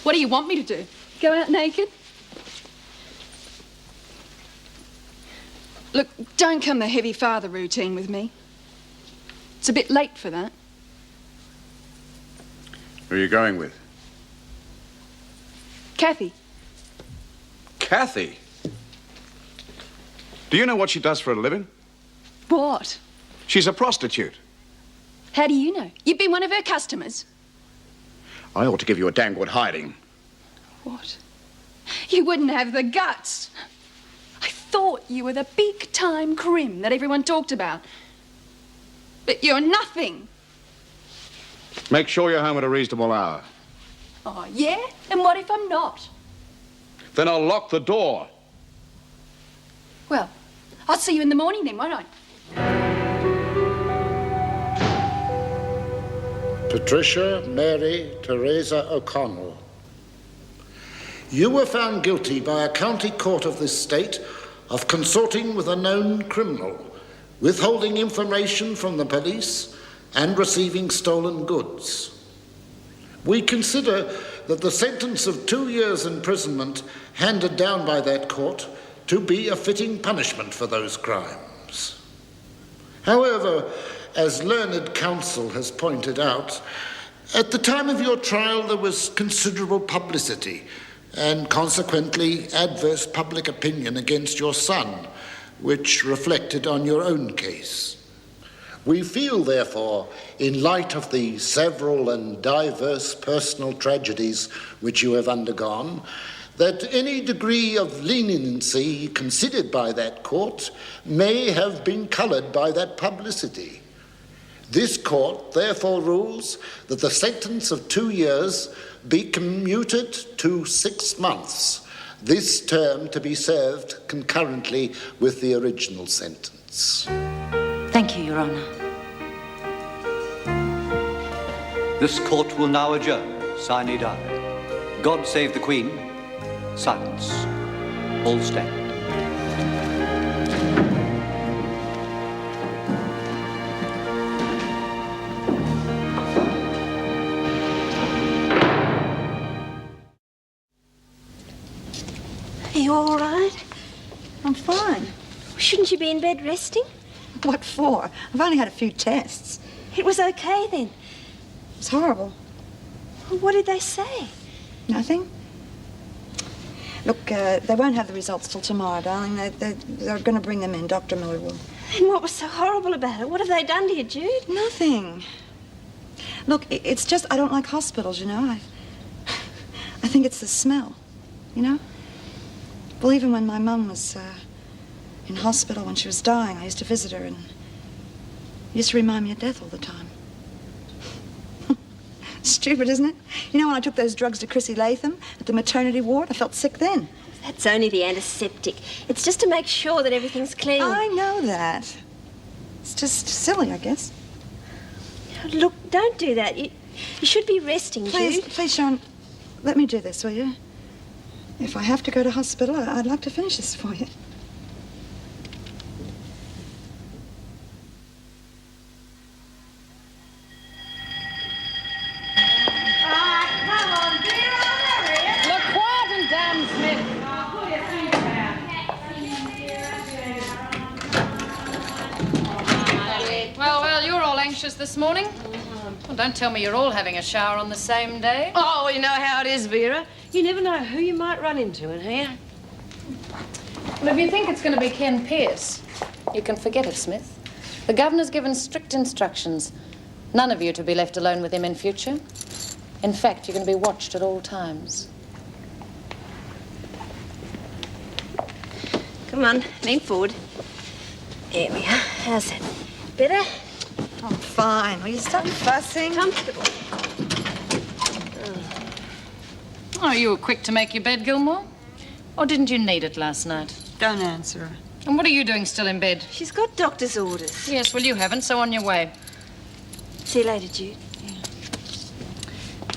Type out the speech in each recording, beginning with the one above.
What do you want me to do? Go out naked? Look, don't come the heavy father routine with me. It's a bit late for that. Who are you going with? Kathy. Kathy? Do you know what she does for a living? What? She's a prostitute. How do you know? You've been one of her customers. I ought to give you a damn good hiding. What? You wouldn't have the guts. I thought you were the big-time crim that everyone talked about. But you're nothing. Make sure you're home at a reasonable hour. Oh, yeah? And what if I'm not? Then I'll lock the door. Well, I'll see you in the morning then, won't I? Patricia Mary Teresa O'Connell. You were found guilty by a county court of this state of consorting with a known criminal, withholding information from the police, and receiving stolen goods. We consider that the sentence of 2 years' imprisonment handed down by that court to be a fitting punishment for those crimes. However, as learned counsel has pointed out, at the time of your trial there was considerable publicity and consequently adverse public opinion against your son, which reflected on your own case. We feel, therefore, in light of the several and diverse personal tragedies which you have undergone, that any degree of leniency considered by that court may have been coloured by that publicity. This court therefore rules that the sentence of 2 years be commuted to 6 months, this term to be served concurrently with the original sentence. Thank you, Your Honour. This court will now adjourn. Sine die. God save the Queen. Silence. All stand. Are you all right? I'm fine. Shouldn't you be in bed resting? What for? I've only had a few tests. It was okay then. It's horrible. Well, what did they say? Nothing. Look, they won't have the results till tomorrow, darling. They're going to bring them in. Dr. Miller will. And what was so horrible about it? What have they done to you, Jude? Nothing. Look, it's just I don't like hospitals, you know. I think it's the smell, you know. Well, even when my mum was in hospital when she was dying, I used to visit her, and it used to remind me of death all the time. Stupid, isn't it? You know, when I took those drugs to Chrissy Latham at the maternity ward, I felt sick then. That's only the antiseptic. It's just to make sure that everything's clean. I know that. It's just silly, I guess. Look, don't do that. You should be resting, Please, Jude. please, Sharon, let me do this, will you? If I have to go to hospital, I'd like to finish this for you. This morning? Well, don't tell me you're all having a shower on the same day. Oh, you know how it is, Vera. You never know who you might run into in here. Well, if you think it's going to be Ken Pierce, you can forget it, Smith. The governor's given strict instructions. None of you to be left alone with him in future. In fact, you're going to be watched at all times. Come on, lean forward. There we are. How's that? Better? I'm fine. Will you stop fussing? Comfortable. Oh, you were quick to make your bed, Gilmore? Or didn't you need it last night? Don't answer her. And what are you doing still in bed? She's got doctor's orders. Yes, well, you haven't, so on your way. See you later, Jude. Yeah.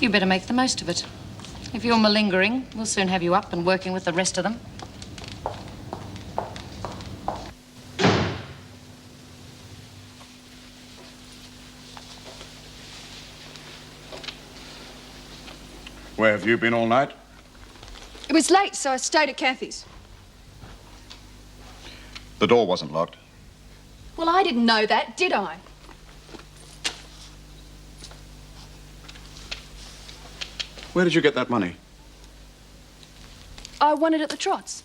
You better make the most of it. If you're malingering, we'll soon have you up and working with the rest of them. Where have you been all night? It was late, so I stayed at Kathy's. The door wasn't locked. Well, I didn't know that, did I? Where did you get that money? I won it at the trots.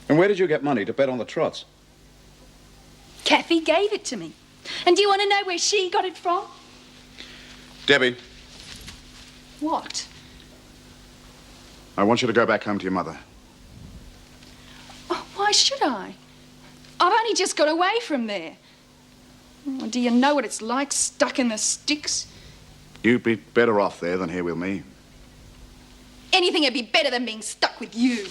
And where did you get money to bet on the trots? Kathy gave it to me. And do you want to know where she got it from? Debbie, What? I want you to go back home to your mother. Oh, why should I? I've only just got away from there. Oh, do you know what it's like stuck in the sticks? You'd be better off there than here with me. Anything would be better than being stuck with you.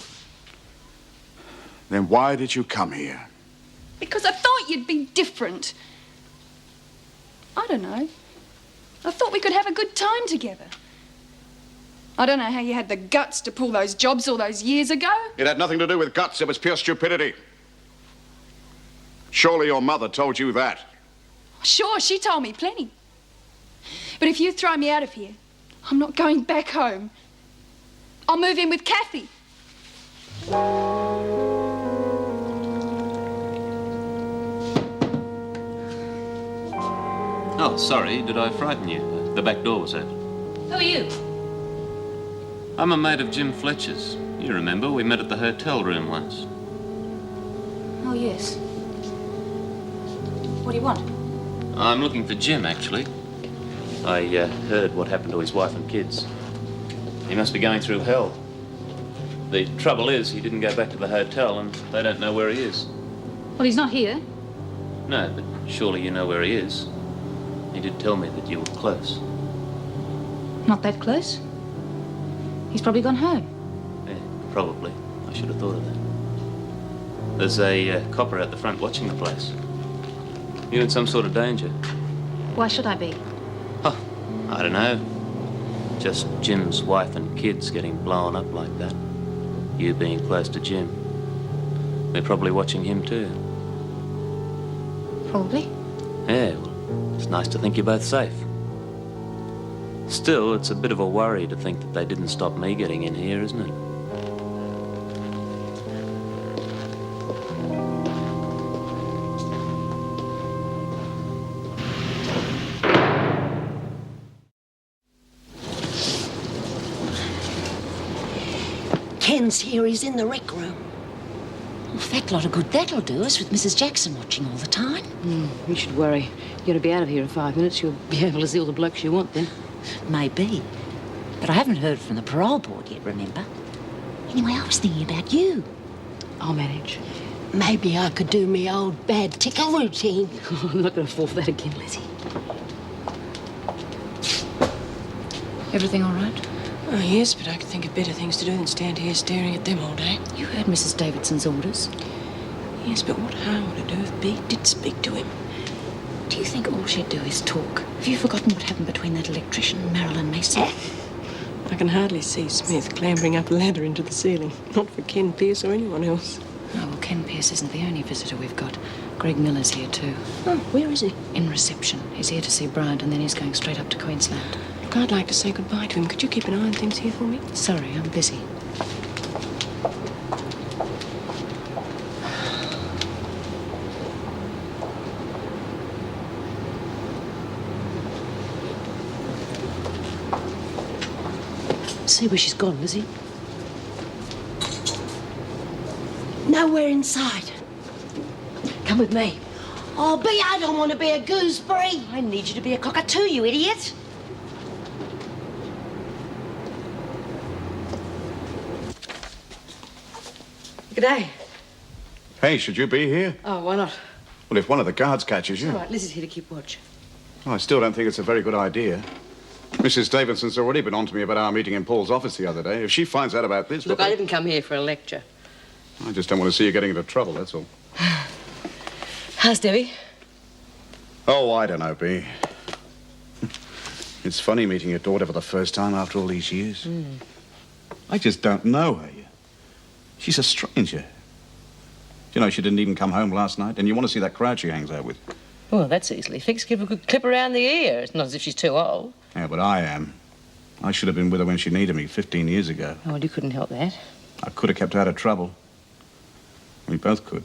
Then why did you come here? Because I thought you'd be different. I don't know. I thought we could have a good time together. I don't know how you had the guts to pull those jobs all those years ago. It had nothing to do with guts. It was pure stupidity. Surely your mother told you that. Sure, she told me plenty. But if you throw me out of here, I'm not going back home. I'll move in with Kathy. Oh, sorry. Did I frighten you? The back door was open. Who are you? I'm a mate of Jim Fletcher's. You remember, we met at the hotel room once. Oh, yes. What do you want? I'm looking for Jim, actually. I heard what happened to his wife and kids. He must be going through hell. The trouble is, he didn't go back to the hotel, and they don't know where he is. Well, he's not here. No, but surely you know where he is. He did tell me that you were close. Not that close. He's probably gone home. Yeah, probably. I should have thought of that. There's a copper out the front watching the place. You in some sort of danger? Why should I be? Oh, I don't know. Just Jim's wife and kids getting blown up like that. You being close to Jim. They're probably watching him too. Probably. Yeah, well, it's nice to think you're both safe. Still, it's a bit of a worry to think that they didn't stop me getting in here, isn't it? Ken's here, he's in the rec room. Well, fat lot of good that'll do us with Mrs. Jackson watching all the time. You should worry. You're going to be out of here in 5 minutes. You'll be able to see all the blokes you want then. Maybe. But I haven't heard from the parole board yet, remember? Anyway, I was thinking about you. I'll manage. Maybe I could do me old bad tickle routine. I'm not going to fall for that again, Lizzie. Everything all right? Oh, yes, but I could think of better things to do than stand here staring at them all day. You heard Mrs. Davidson's orders. Yes, but what harm would it do if Bea did speak to him? Do you think all she'd do is talk? Have you forgotten what happened between that electrician and Marilyn Mason? I can hardly see Smith clambering up a ladder into the ceiling. Not for Ken Pierce or anyone else. Oh, well, Ken Pierce isn't the only visitor we've got. Greg Miller's here too. Oh, where is he? In reception. He's here to see Bryant and then he's going straight up to Queensland. Look, I'd like to say goodbye to him. Could you keep an eye on things here for me? Sorry, I'm busy. See where she's gone, Lizzie. Nowhere inside. Come with me. Oh, Bea, I don't want to be a gooseberry. I need you to be a cockatoo, you idiot. G'day. Hey, should you be here? Oh, why not? Well, if one of the guards catches you... All right, Lizzie's here to keep watch. Well, I still don't think it's a very good idea. Mrs. Davidson's already been on to me about our meeting in Paul's office the other day. If she finds out about this... Look, I didn't come here for a lecture. I just don't want to see you getting into trouble, that's all. How's Debbie? Oh, I don't know, Bea. It's funny meeting your daughter for the first time after all these years. I just don't know her. She's a stranger. You know, she didn't even come home last night, and you want to see that crowd she hangs out with. Well, that's easily fixed. Give her a good clip around the ear. It's not as if she's too old. Yeah, but I am. I should have been with her when she needed me 15 years ago. Oh, well, you couldn't help that. I could have kept her out of trouble. We both could.